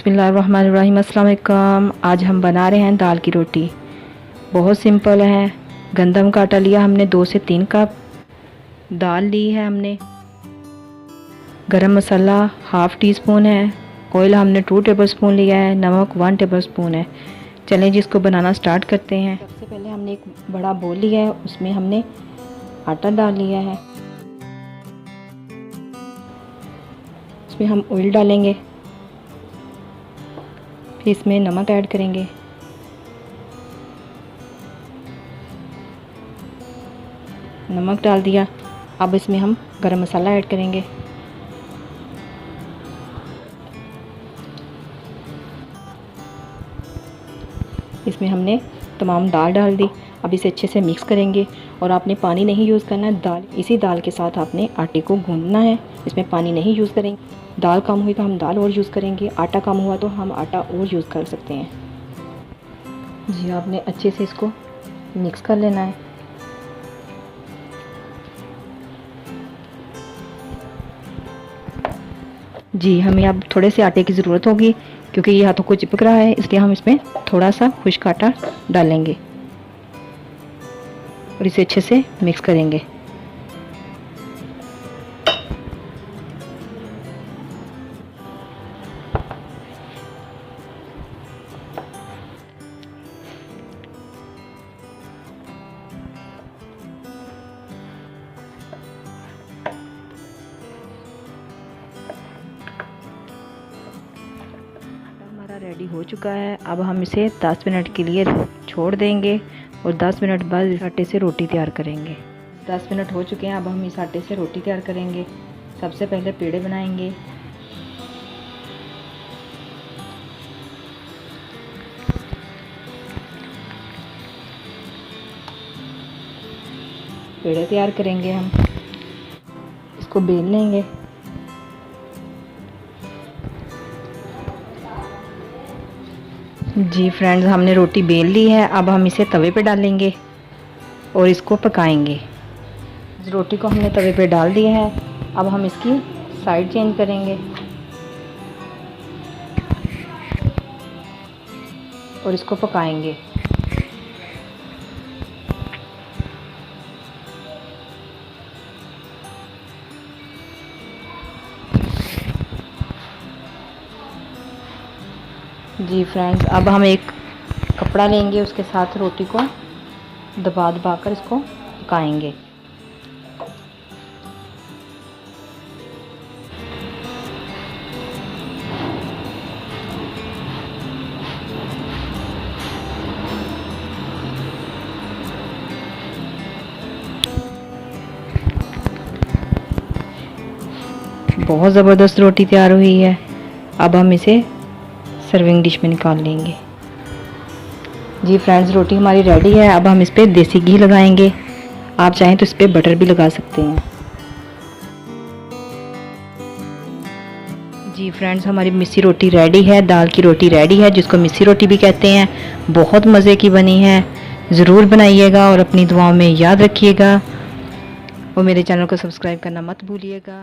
बिस्मिल्लाहिर्रहमानिर्रहीम। अस्सलाम वालेकुम। आज हम बना रहे हैं दाल की रोटी। बहुत सिंपल है। गंदम का आटा लिया हमने 2 से 3 कप। दाल ली है हमने। गरम मसाला हाफ़ टी स्पून है। ऑयल हमने 2 टेबल स्पून लिया है। नमक 1 टेबल स्पून है। चलें जी, इसको बनाना स्टार्ट करते हैं। सबसे पहले हमने एक बड़ा बोल लिया है, उसमें हमने आटा डाल लिया है। इसमें हम ऑयल डालेंगे, फिर इसमें नमक ऐड करेंगे। नमक डाल दिया। अब इसमें हम गरम मसाला ऐड करेंगे। इसमें हमने तमाम दाल डाल दी। अब इसे अच्छे से मिक्स करेंगे और आपने पानी नहीं यूज़ करना है। इसी दाल के साथ आपने आटे को गूंदना है। इसमें पानी नहीं यूज़ करेंगे। दाल कम हुई तो हम दाल और यूज़ करेंगे, आटा कम हुआ तो हम आटा और यूज़ कर सकते हैं। जी, आपने अच्छे से इसको मिक्स कर लेना है। जी, हमें अब थोड़े से आटे की ज़रूरत होगी क्योंकि ये हाथों को चिपक रहा है, इसलिए हम इसमें थोड़ा सा खुश्क आटा डालेंगे और इसे अच्छे से मिक्स करेंगे। रेडी हो चुका है। अब हम इसे 10 मिनट के लिए छोड़ देंगे और 10 मिनट बाद इस आटे से रोटी तैयार करेंगे। 10 मिनट हो चुके हैं। अब हम इस आटे से रोटी तैयार करेंगे। सबसे पहले पेड़े बनाएंगे। पेड़े तैयार करेंगे हम। इसको बेल लेंगे। जी फ्रेंड्स, हमने रोटी बेल ली है। अब हम इसे तवे पे डालेंगे और इसको पकाएंगे। रोटी को हमने तवे पे डाल दिया है। अब हम इसकी साइड चेंज करेंगे और इसको पकाएंगे। जी फ्रेंड्स, अब हम एक कपड़ा लेंगे, उसके साथ रोटी को दबा दबा कर इसको पकाएंगे। बहुत ज़बरदस्त रोटी तैयार हुई है। अब हम इसे सर्विंग डिश में निकाल लेंगे। जी फ्रेंड्स, रोटी हमारी रेडी है। अब हम इस पर देसी घी लगाएंगे। आप चाहें तो इस पर बटर भी लगा सकते हैं। जी फ्रेंड्स, हमारी मिस्सी रोटी रेडी है। दाल की रोटी रेडी है, जिसको मिस्सी रोटी भी कहते हैं। बहुत मज़े की बनी है। ज़रूर बनाइएगा और अपनी दुआओं में याद रखिएगा और मेरे चैनल को सब्सक्राइब करना मत भूलिएगा।